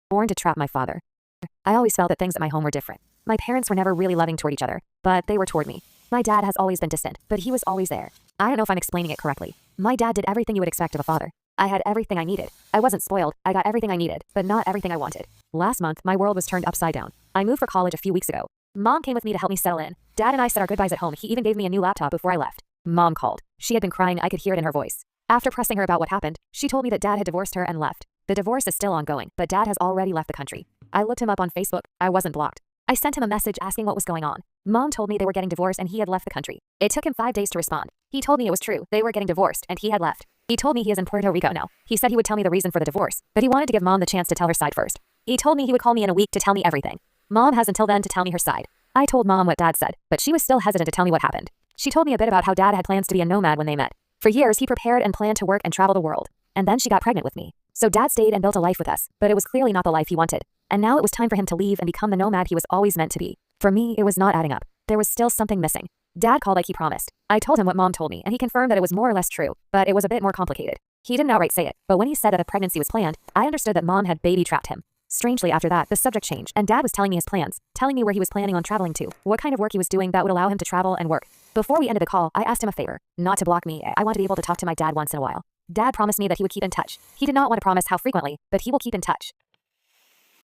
born to trap my father. I always felt that things at my home were different. My parents were never really loving toward each other, but they were toward me. My dad has always been distant, but he was always there. I don't know if I'm explaining it correctly. My dad did everything you would expect of a father. I had everything I needed. I wasn't spoiled, I got everything I needed, but not everything I wanted. Last month, my world was turned upside down. I moved for college a few weeks ago. Mom came with me to help me settle in. Dad and I said our goodbyes at home. He even gave me a new laptop before I left. Mom called. She had been crying, I could hear it in her voice. After pressing her about what happened, she told me that Dad had divorced her and left. The divorce is still ongoing, but Dad has already left the country. I looked him up on Facebook. I wasn't blocked. I sent him a message asking what was going on. Mom told me they were getting divorced and he had left the country. It took him 5 days to respond. He told me it was true. They were getting divorced and he had left. He told me he is in Puerto Rico now. He said he would tell me the reason for the divorce, but he wanted to give Mom the chance to tell her side first. He told me he would call me in a week to tell me everything. Mom has until then to tell me her side. I told Mom what Dad said, but she was still hesitant to tell me what happened. She told me a bit about how Dad had plans to be a nomad when they met. For years, he prepared and planned to work and travel the world. And then she got pregnant with me. So Dad stayed and built a life with us, but it was clearly not the life he wanted. And now it was time for him to leave and become the nomad he was always meant to be. For me, it was not adding up. There was still something missing. Dad called like he promised. I told him what Mom told me, and he confirmed that it was more or less true, but it was a bit more complicated. He didn't outright say it, but when he said that a pregnancy was planned, I understood that Mom had baby trapped him. Strangely, after that, the subject changed, and Dad was telling me his plans, telling me where he was planning on traveling to, what kind of work he was doing that would allow him to travel and work. Before we ended the call, I asked him a favor, not to block me. I want to be able to talk to my dad once in a while. Dad promised me that he would keep in touch. He did not want to promise how frequently, but he will keep in touch.